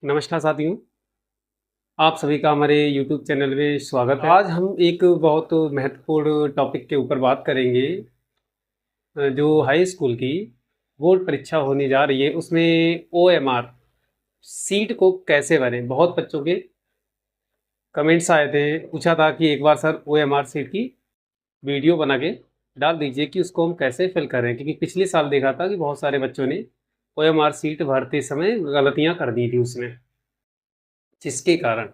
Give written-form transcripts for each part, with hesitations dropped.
नमस्कार साथियों, आप सभी का हमारे YouTube चैनल में स्वागत है। आज हम एक बहुत महत्वपूर्ण टॉपिक के ऊपर बात करेंगे। जो हाई स्कूल की बोर्ड परीक्षा होने जा रही है उसमें OMR सीट को कैसे भरें। बहुत बच्चों के कमेंट्स आए थे, पूछा था कि एक बार सर OMR सीट की वीडियो बना के डाल दीजिए कि उसको हम कैसे फिल करें, क्योंकि पिछले साल देखा था कि बहुत सारे बच्चों ने OMR सीट भरते समय गलतियां कर दी थी उसमें, जिसके कारण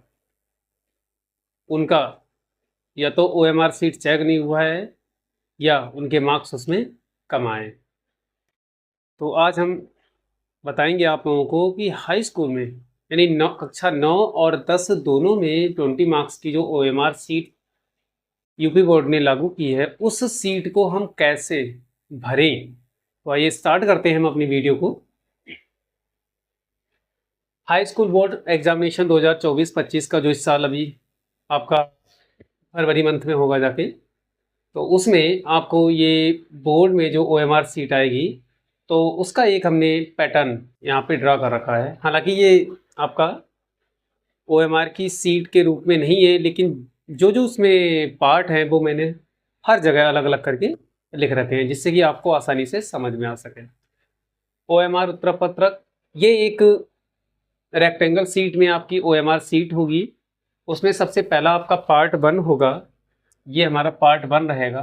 उनका या तो OMR सीट चेक नहीं हुआ है या उनके मार्क्स उसमें कम आए। तो आज हम बताएंगे आप लोगों को कि हाई स्कूल में यानी कक्षा 9 और 10 दोनों में 20 मार्क्स की जो OMR सीट यूपी बोर्ड ने लागू की है, उस सीट को हम कैसे भरें। तो आइए स्टार्ट करते हैं हम अपनी वीडियो को। हाई स्कूल बोर्ड एग्जामिनेशन 2024-25 का जो इस साल अभी आपका फरवरी मंथ में होगा जाके, तो उसमें आपको ये बोर्ड में जो OMR सीट आएगी तो उसका एक हमने पैटर्न यहाँ पे ड्रा कर रखा है। हालांकि ये आपका OMR की सीट के रूप में नहीं है, लेकिन जो जो उसमें पार्ट हैं वो मैंने हर जगह अलग अलग करके लिख रखे हैं, जिससे कि आपको आसानी से समझ में आ सके। OMR उत्तर पत्रक, ये एक रेक्टेंगल सीट में आपकी OMR सीट होगी। उसमें सबसे पहला आपका पार्ट 1 होगा, ये हमारा पार्ट 1 रहेगा,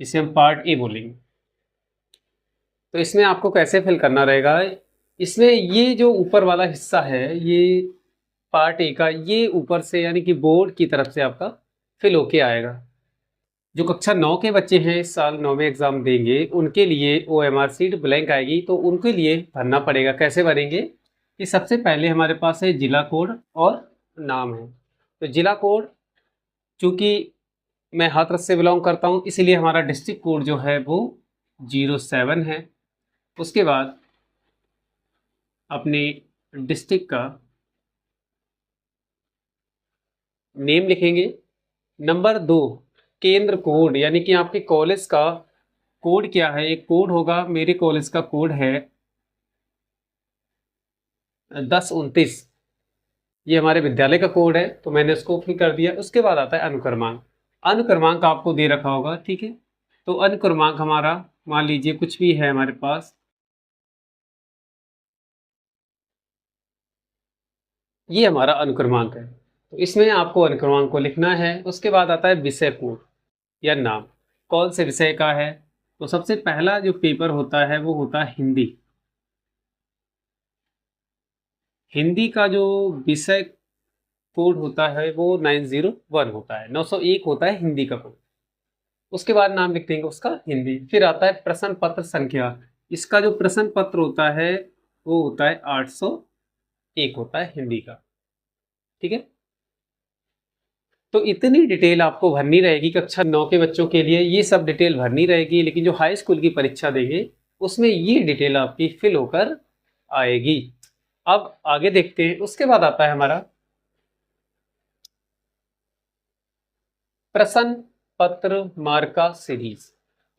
इसे हम पार्ट ए बोलेंगे। तो इसमें आपको कैसे फिल करना रहेगा, इसमें ये जो ऊपर वाला हिस्सा है ये पार्ट ए का, ये ऊपर से यानी कि बोर्ड की तरफ से आपका फिल होके आएगा। जो कक्षा 9 के बच्चे हैं, इस साल 9वें एग्जाम देंगे, उनके लिए OMR सीट ब्लैंक आएगी। तो उनके लिए भरना पड़ेगा। कैसे भरेंगे कि सबसे पहले हमारे पास है जिला कोड और नाम है। तो जिला कोड, चूँकि मैं हाथरस से बिलोंग करता हूँ इसलिए हमारा डिस्ट्रिक्ट कोड जो है वो 07 है। उसके बाद अपने डिस्ट्रिक्ट का नेम लिखेंगे। नंबर 2, केंद्र कोड, यानी कि आपके कॉलेज का कोड क्या है। एक कोड होगा, मेरे कॉलेज का कोड है 1029, ये हमारे विद्यालय का कोड है, तो मैंने उसको फिल कर दिया। उसके बाद आता है अनुक्रमांक। अनुक्रमांक आपको दे रखा होगा, ठीक है। तो अनुक्रमांक हमारा मान लीजिए कुछ भी है हमारे पास, ये हमारा अनुक्रमांक है। तो इसमें आपको अनुक्रमांक को लिखना है। उसके बाद आता है विषय कोड या नाम, कौन से विषय का है। तो सबसे पहला जो पेपर होता है वो होता है हिंदी। हिंदी का जो विषय कोड होता है वो 901 होता है, 901 होता है हिंदी का कोड। उसके बाद नाम लिख देंगे उसका हिंदी। फिर आता है प्रश्न पत्र संख्या। इसका जो प्रश्न पत्र होता है वो होता है 801 होता है हिंदी का, ठीक है। तो इतनी डिटेल आपको भरनी रहेगी कक्षा 9 के बच्चों के लिए, ये सब डिटेल भरनी रहेगी। लेकिन जो हाई स्कूल की परीक्षा देंगे उसमें ये डिटेल आपकी फिल होकर आएगी। अब आगे देखते हैं। उसके बाद आता है हमारा प्रश्न पत्र मार्का सीरीज,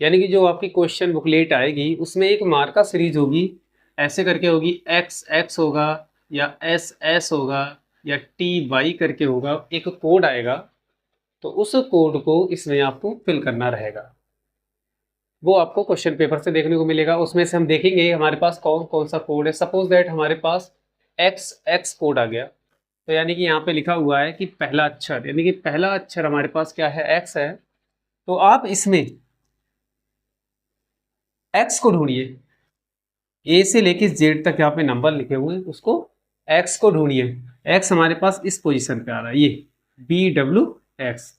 यानी कि जो आपकी क्वेश्चन बुकलेट आएगी उसमें एक मार्का सीरीज होगी। ऐसे करके होगी, एक्स एक्स होगा या एस एस होगा या टी वाई करके होगा, एक कोड आएगा। तो उस कोड को इसमें आपको फिल करना रहेगा। वो आपको क्वेश्चन पेपर से देखने को मिलेगा। उसमें से हम देखेंगे हमारे पास कौन कौन सा कोड है। सपोज दैट हमारे पास एक्स एक्स कोड आ गया, तो यानी कि यहाँ पे लिखा हुआ है कि पहला अक्षर, यानी कि पहला अक्षर हमारे पास क्या है, एक्स है। तो आप इसमें एक्स को ढूंढिए, ए से लेके जेड तक यहाँ पे नंबर लिखे हुए हैं, उसको एक्स को ढूंढिए। एक्स हमारे पास इस पोजीशन पे आ रहा है, ये BW एक्स।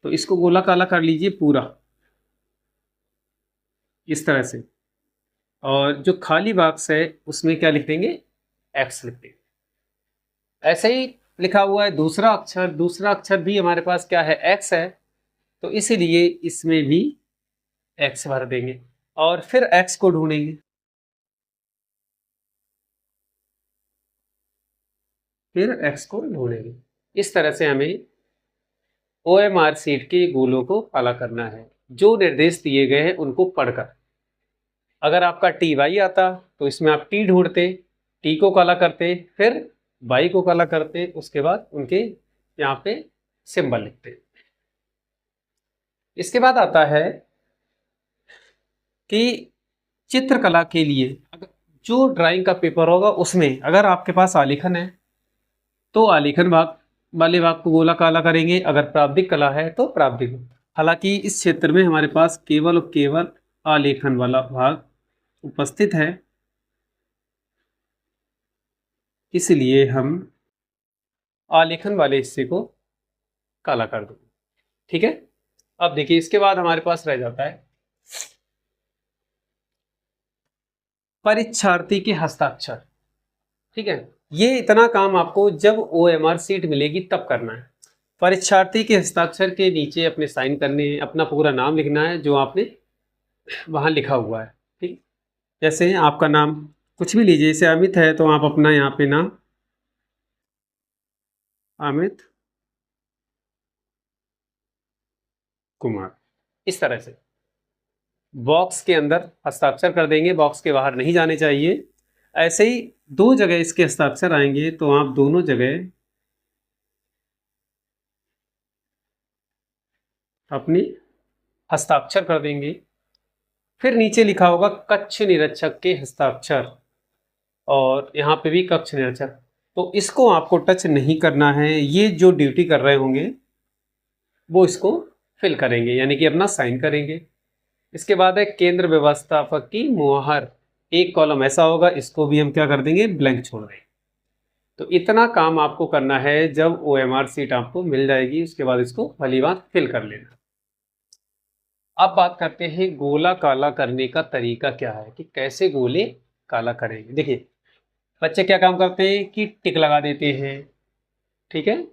तो इसको गोला काला कर लीजिए पूरा इस तरह से, और जो खाली बॉक्स है उसमें क्या लिख देंगे, एक्स लिख देंगे। ऐसे ही लिखा हुआ है दूसरा अक्षर, दूसरा अक्षर भी हमारे पास क्या है, एक्स है। तो इसीलिए इसमें भी एक्स भर देंगे और फिर एक्स को ढूंढेंगे, फिर एक्स को ढूंढेंगे। इस तरह से हमें OMR सीट के गोलों को काला करना है, जो निर्देश दिए गए हैं उनको पढ़कर। अगर आपका TY आता तो इसमें आप टी ढूंढते, टी को काला करते, फिर बाई को काला करते, उसके बाद उनके यहाँ पे सिंबल लिखते। इसके बाद आता है कि चित्रकला के लिए जो ड्राइंग का पेपर होगा उसमें अगर आपके पास आलेखन है तो आलेखन भाग वाले भाग को गोला काला करेंगे, अगर प्रावधिक कला है तो प्रावधिक। हालांकि इस क्षेत्र में हमारे पास केवल और केवल आलेखन वाला भाग उपस्थित है, इसलिए हम आलेखन वाले हिस्से को काला कर देंगे। ठीक है, अब देखिए इसके बाद हमारे पास रह जाता है परीक्षार्थी के हस्ताक्षर। ठीक है, ये इतना काम आपको जब OMR सीट मिलेगी तब करना है। परीक्षार्थी के हस्ताक्षर के नीचे अपने साइन करने हैं, अपना पूरा नाम लिखना है जो आपने वहां लिखा हुआ है। ठीक, जैसे आपका नाम कुछ भी लीजिए, जैसे अमित है तो आप अपना यहाँ पे नाम अमित कुमार इस तरह से बॉक्स के अंदर हस्ताक्षर कर देंगे, बॉक्स के बाहर नहीं जाने चाहिए। ऐसे ही दो जगह इसके हस्ताक्षर आएंगे तो आप दोनों जगह अपनी हस्ताक्षर कर देंगे। फिर नीचे लिखा होगा कक्ष निरीक्षक के हस्ताक्षर, और यहाँ पे भी कक्ष निरीक्षक, तो इसको आपको टच नहीं करना है। ये जो ड्यूटी कर रहे होंगे वो इसको फिल करेंगे, यानी कि अपना साइन करेंगे। इसके बाद है केंद्र व्यवस्थापक की मुहर, एक कॉलम ऐसा होगा, इसको भी हम क्या कर देंगे, ब्लैंक छोड़ देंगे। तो इतना काम आपको करना है। जब OMR सीट आपको मिल जाएगी उसके बाद इसको भली बात फिल कर लेना। अब बात करते हैं गोला काला करने का तरीका क्या है, कि कैसे गोले काला करेंगे। देखिए बच्चे क्या काम करते हैं कि टिक लगा देते हैं, ठीक है,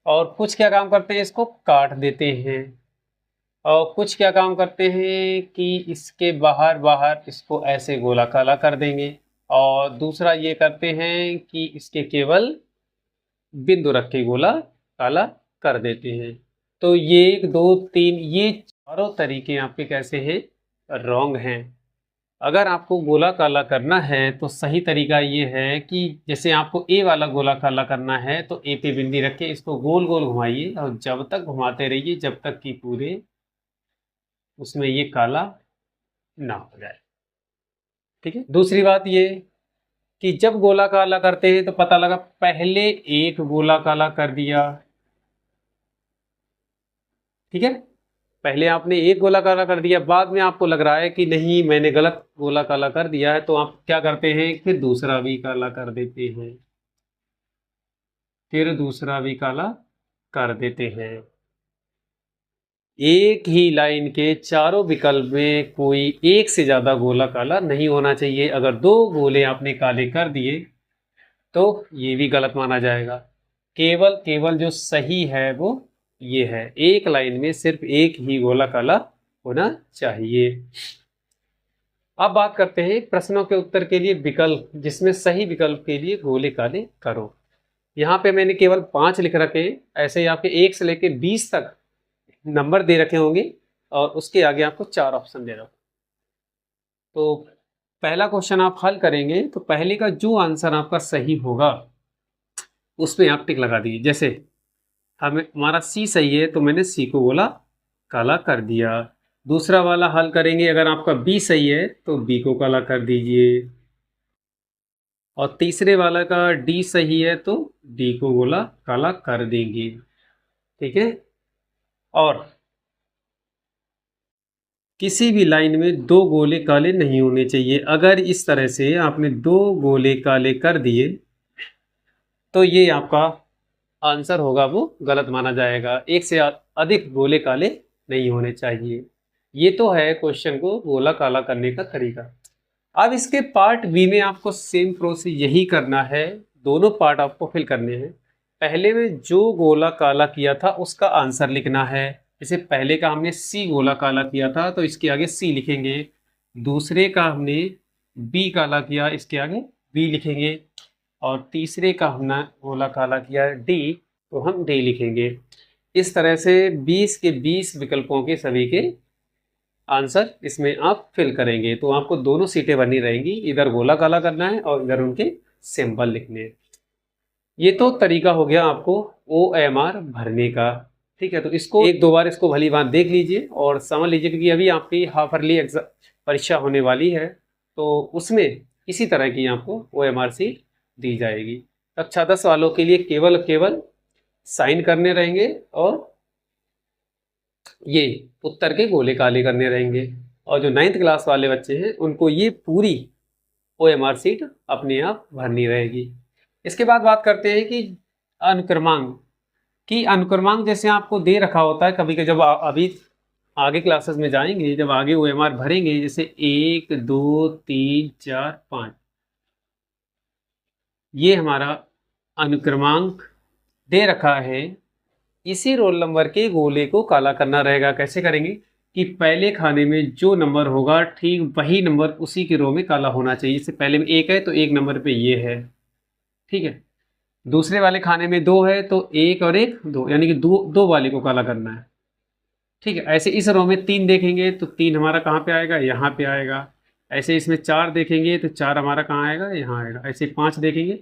और कुछ क्या काम करते हैं इसको काट देते हैं, और कुछ क्या काम करते हैं कि इसके बाहर बाहर इसको ऐसे गोला काला कर देंगे, और दूसरा ये करते हैं कि इसके केवल बिंदु रख के गोला काला कर देते हैं। तो ये 1 2 3 ये चारों तरीके आपके कैसे हैं, रॉन्ग हैं। अगर आपको गोला काला करना है तो सही तरीका ये है कि जैसे आपको ए वाला गोला काला करना है तो ए पे बिंदी रख के इसको गोल गोल घुमाइए, और जब तक घुमाते रहिए जब तक कि पूरे उसमें ये काला ना हो जाए। ठीक है, दूसरी बात ये कि जब गोला काला करते हैं तो पता लगा पहले एक गोला काला कर दिया, ठीक है, पहले आपने एक गोला काला कर दिया, बाद में आपको लग रहा है कि नहीं मैंने गलत गोला काला कर दिया है, तो आप क्या करते हैं फिर दूसरा भी काला कर देते हैं, फिर दूसरा भी काला कर देते हैं। एक ही लाइन के चारों विकल्प में कोई एक से ज्यादा गोला काला नहीं होना चाहिए। अगर 2 गोले आपने काले कर दिए तो ये भी गलत माना जाएगा। केवल जो सही है वो ये है, एक लाइन में सिर्फ एक ही गोला काला होना चाहिए। अब बात करते हैं प्रश्नों के उत्तर के लिए विकल्प, जिसमें सही विकल्प के लिए गोले काले करो। यहाँ पे मैंने केवल 5 लिख रखे हैं, ऐसे ही आपके 1 से लेके 20 तक नंबर दे रखे होंगे, और उसके आगे आपको 4 ऑप्शन दे रहा हूँ। तो पहला क्वेश्चन आप हल करेंगे तो पहले का जो आंसर आपका सही होगा उसमें आप टिक लगा दीजिए। जैसे हमारा सी सही है तो मैंने सी को बोला काला कर दिया। दूसरा वाला हल करेंगे, अगर आपका बी सही है तो बी को काला कर दीजिए, और तीसरे वाला का डी सही है तो डी को गोला काला कर देंगे। ठीक है, और किसी भी लाइन में 2 गोले काले नहीं होने चाहिए। अगर इस तरह से आपने 2 गोले काले कर दिए तो ये आपका आंसर होगा वो गलत माना जाएगा। एक से अधिक गोले काले नहीं होने चाहिए। ये तो है क्वेश्चन को गोला काला करने का तरीका। अब इसके पार्ट बी में आपको सेम प्रोसेस यही करना है, दोनों पार्ट आपको फिल करने हैं। पहले में जो गोला काला किया था उसका आंसर लिखना है। जैसे पहले का हमने सी गोला काला किया था तो इसके आगे सी लिखेंगे, दूसरे का हमने बी काला किया इसके आगे बी लिखेंगे, और तीसरे का हमने गोला काला किया डी तो हम डी लिखेंगे। इस तरह से 20 के 20 विकल्पों के सभी के आंसर इसमें आप फिल करेंगे, तो आपको दोनों सीटें बनी रहेंगी, इधर गोला काला करना है और इधर उनके सिंबल लिखने हैं। ये तो तरीका हो गया आपको OMR भरने का। ठीक है, तो इसको एक दो बार इसको भली बात देख लीजिए और समझ लीजिए, क्योंकि अभी आपकी हाफ ईयरली एग्जाम परीक्षा होने वाली है, तो उसमें इसी तरह की आपको OMR सीट दी जाएगी। कक्षा 10 वालों के लिए केवल केवल साइन करने रहेंगे और ये उत्तर के गोले काले करने रहेंगे, और जो 9th क्लास वाले बच्चे हैं उनको ये पूरी OMR सीट अपने आप भरनी रहेगी। इसके बाद बात करते हैं कि अनुक्रमांक जैसे आपको दे रखा होता है कभी, जब अभी आगे क्लासेस में जाएंगे, जब आगे OMR भरेंगे, जैसे 1 2 3 4 5, ये हमारा अनुक्रमांक दे रखा है। इसी रोल नंबर के गोले को काला करना रहेगा। कैसे करेंगे कि पहले खाने में जो नंबर होगा ठीक वही नंबर उसी के रो में काला होना चाहिए। जैसे पहले में 1 है तो 1 नंबर पे ये है, ठीक है। दूसरे वाले खाने में 2 है तो 1 और 1 2, यानी कि दो वाले को काला करना है, ठीक है। ऐसे इस रो में 3 देखेंगे तो 3 हमारा कहाँ पे आएगा, यहाँ पे आएगा। ऐसे इसमें 4 देखेंगे तो 4 हमारा कहाँ आएगा, यहाँ आएगा। ऐसे 5 देखेंगे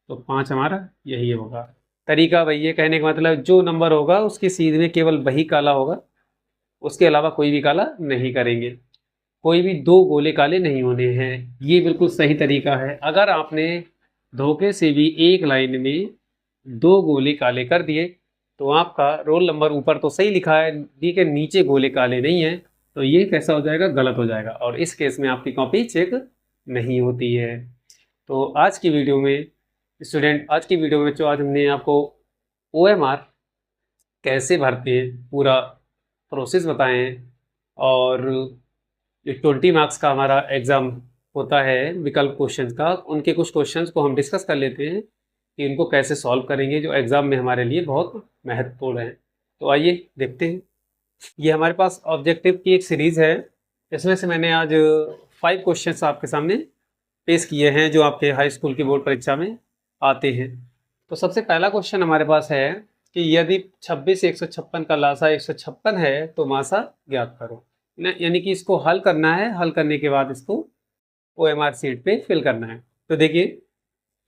तो 5 हमारा यही होगा। तरीका वही है, कहने का मतलब जो नंबर होगा उसके सीध में केवल वही काला होगा, उसके अलावा कोई भी काला नहीं करेंगे। कोई भी 2 गोले काले नहीं होने हैं, ये बिल्कुल सही तरीका है। अगर आपने धोखे से भी एक लाइन में 2 गोले काले कर दिए तो आपका रोल नंबर ऊपर तो सही लिखा है लेकिन नीचे गोले काले नहीं है, तो ये कैसा हो जाएगा, गलत हो जाएगा, और इस केस में आपकी कॉपी चेक नहीं होती है। तो आज की वीडियो में जो आज हमने आपको OMR कैसे भरते हैं पूरा प्रोसेस बताए हैं, और जो 20 मार्क्स का हमारा एग्ज़ाम होता है विकल्प क्वेश्चंस का, उनके कुछ क्वेश्चंस को हम डिस्कस कर लेते हैं कि इनको कैसे सॉल्व करेंगे, जो एग्ज़ाम में हमारे लिए बहुत महत्वपूर्ण है। तो आइए देखते हैं। ये हमारे पास ऑब्जेक्टिव की एक सीरीज़ है, इसमें से मैंने आज 5 क्वेश्चंस आपके सामने पेश किए हैं जो आपके हाई स्कूल की बोर्ड परीक्षा में आते हैं। तो सबसे पहला क्वेश्चन हमारे पास है कि यदि 26 156 का लासा 156 है तो मासा ज्ञात करो। यानी कि इसको हल करना है, हल करने के बाद इसको OMR सीट पे फिल करना है। तो देखिए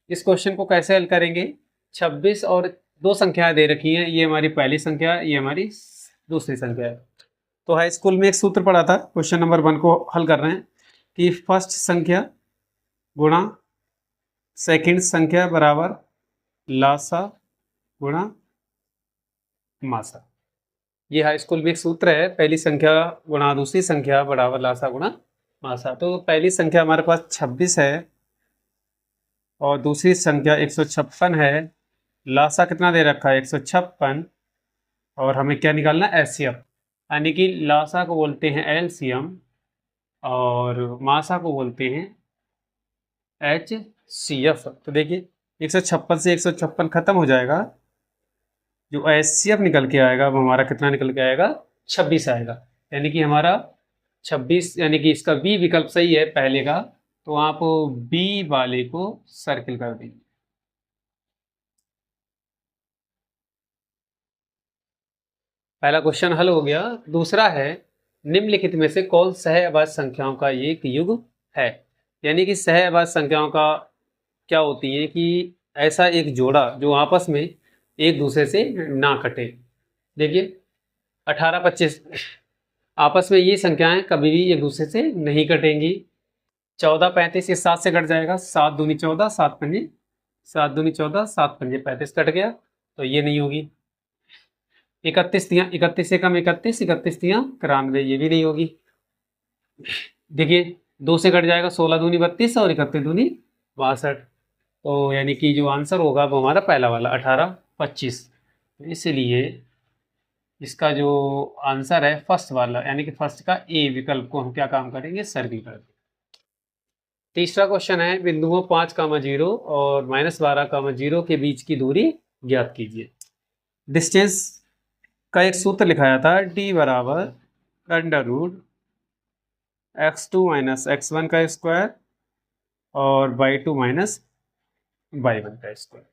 इस क्वेश्चन को कैसे हल करेंगे। 26 और 2 संख्याएं दे रखी हैं, ये हमारी पहली संख्या है, ये हमारी दूसरी संख्या है। तो हाई स्कूल में एक सूत्र पढ़ा था, क्वेश्चन नंबर 1 को हल कर रहे हैं कि फर्स्ट संख्या गुणा सेकंड संख्या बराबर लासा गुणा मासा। ये हाई स्कूल में एक सूत्र है, पहली संख्या गुणा दूसरी संख्या बराबर लासा गुणा मासा। तो पहली संख्या हमारे पास 26 है और दूसरी संख्या 156 है। लासा कितना दे रखा है, 156, और हमें क्या निकालना है, एचसीएफ, यानी कि लासा को बोलते हैं एलसीएम और मासा को बोलते हैं HCF। तो देखिए 156 से 156 खत्म हो जाएगा, जो HCF निकल के आएगा वो हमारा कितना निकल के आएगा, 26 आएगा। यानी कि हमारा 26, यानी कि इसका बी विकल्प सही है पहले का, तो आप बी वाले को सर्किल कर दीजिए। पहला क्वेश्चन हल हो गया। दूसरा है निम्नलिखित में से कौन सहअभाज्य संख्याओं का एक युग है। यानी कि सहअभाज्य संख्याओं का क्या होती है कि ऐसा एक जोड़ा जो आपस में एक दूसरे से ना कटे। देखिए 18 25 आपस में ये संख्याएं कभी भी एक दूसरे से नहीं कटेंगी। 14 35 ये 7 से कट जाएगा, 7 दूनी 14 7 पंजे 7 दूनी 14 7 पंजे 35 कट गया, तो ये नहीं होगी। 31 तियाँ 31 से कम 31 31 तियाँ 93, ये भी नहीं होगी। देखिए 2 से कट जाएगा, 16 दूनी 32 और 31 दूनी 62, तो यानी कि जो आंसर होगा वो हमारा पहला वाला 18 25। इसलिए इसका जो आंसर है फर्स्ट वाला, यानी कि फर्स्ट का ए विकल्प को हम क्या काम करेंगे, सर्किल कर देंगे। तीसरा क्वेश्चन है बिंदुओं 5,0 और -12,0 के बीच की दूरी ज्ञात कीजिए। डिस्टेंस का एक सूत्र लिखाया था, d बराबर √x2 - x1 का स्क्वायर और y2 - y1 का स्क्वायर।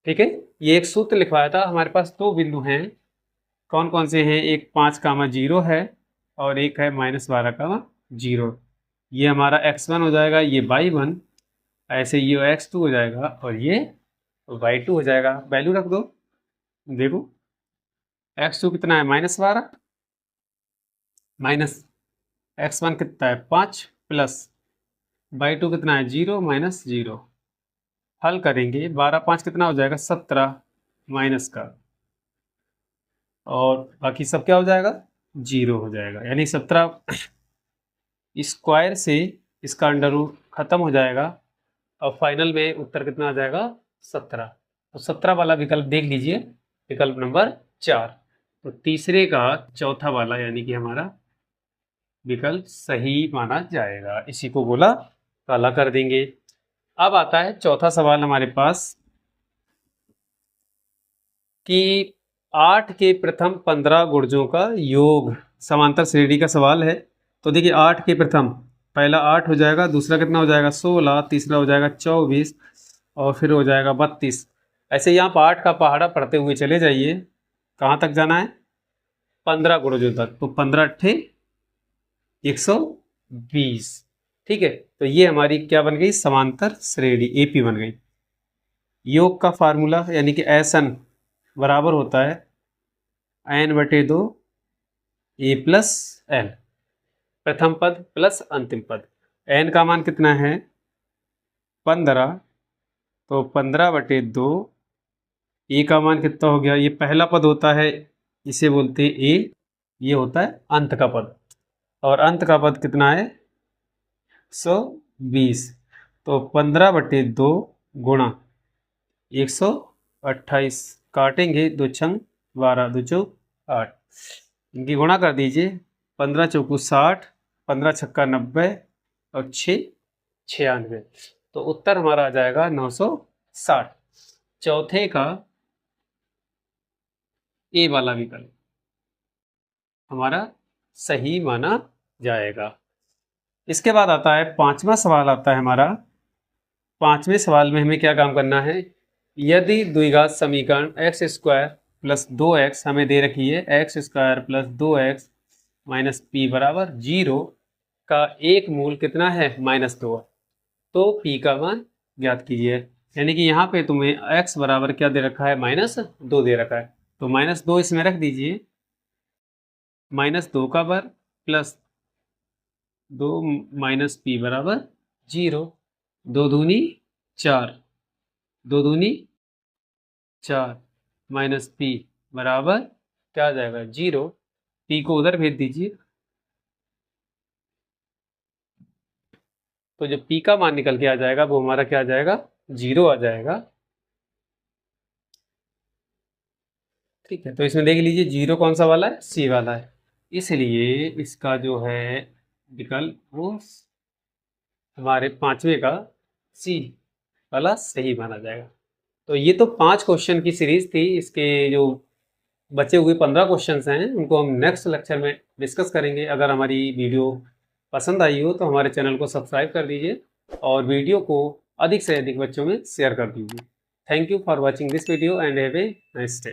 ठीक है, ये एक सूत्र लिखवाया था। हमारे पास 2 बिंदु हैं, कौन कौन से हैं, एक 5,0 है और एक है -12,0। ये हमारा x1 हो जाएगा, ये y1, ऐसे ये x2 हो जाएगा और ये y2 हो जाएगा। वैल्यू रख दो, देखो x2 कितना है -12, माइनस x1 कितना है 5 प्लस y2 कितना है 0 -0। हल करेंगे 12 5 कितना हो जाएगा 17 माइनस का, और बाकी सब क्या हो जाएगा 0 हो जाएगा, यानी 17 स्क्वायर से इसका अंडर रूट खत्म हो जाएगा और फाइनल में उत्तर कितना आ जाएगा 17। तो 17 वाला विकल्प देख लीजिए, विकल्प नंबर 4। तो तीसरे का चौथा वाला यानी कि हमारा विकल्प सही माना जाएगा, इसी को बोला काला कर देंगे। अब आता है चौथा सवाल हमारे पास कि 8 के प्रथम 15 गुणजों का योग, समांतर श्रेणी का सवाल है। तो देखिए 8 के प्रथम, पहला 8 हो जाएगा, दूसरा कितना हो जाएगा 16, तीसरा हो जाएगा 24 और फिर हो जाएगा 32। ऐसे यहाँ पर 8 का पहाड़ा पढ़ते हुए चले जाइए, कहाँ तक जाना है 15 गुणजों तक। तो 15 अट्ठे 120, ठीक है। तो ये हमारी क्या बन गई समांतर श्रेणी एपी बन गई। योग का फार्मूला यानी कि एन बराबर होता है n/2 a प्लस एल, प्रथम पद प्लस अंतिम पद। n का मान कितना है 15, तो 15/2, a का मान कितना हो गया, ये पहला पद होता है इसे बोलते हैं a, ये होता है अंत का पद, और अंत का पद कितना है 120। तो 15/2 गुणा 128, काटेंगे 2 छंग 12, 2 चौक 8, इनकी गुणा कर दीजिए, 15 चौकू 60, 15 छक्का 90 और 6 96। तो उत्तर हमारा आ जाएगा 960। चौथे का ए वाला विकल्प हमारा सही माना जाएगा। इसके बाद आता है पांचवा सवाल, आता है हमारा पांचवें सवाल में हमें क्या काम करना है, यदि द्विघात समीकरण x² प्लस 2x हमें दे रखी है, x² plus 2x minus p बराबर 0 का एक मूल कितना है -2, तो p का मान ज्ञात कीजिए। यानी कि यहाँ पे तुम्हें x बराबर क्या दे रखा है -2 दे रखा है, तो -2 इसमें रख दीजिए, -2 का वर्ग प्लस 2 माइनस p बराबर 0, 2 दूनी 4, 2 दूनी 4 माइनस p बराबर क्या आ जाएगा 0, p को उधर भेज दीजिए, तो जो p का मान निकल के आ जाएगा वो हमारा क्या आ जाएगा 0 आ जाएगा। ठीक है, तो इसमें देख लीजिए 0 कौन सा वाला है, सी वाला है, इसलिए इसका जो है विकल्प वो हमारे पांचवे का सी वाला सही माना जाएगा। तो ये तो 5 क्वेश्चन की सीरीज थी, इसके जो बचे हुए 15 क्वेश्चंस हैं उनको हम नेक्स्ट लेक्चर में डिस्कस करेंगे। अगर हमारी वीडियो पसंद आई हो तो हमारे चैनल को सब्सक्राइब कर दीजिए और वीडियो को अधिक से अधिक बच्चों में शेयर कर दीजिए। Thank you for watching this video and have a nice day.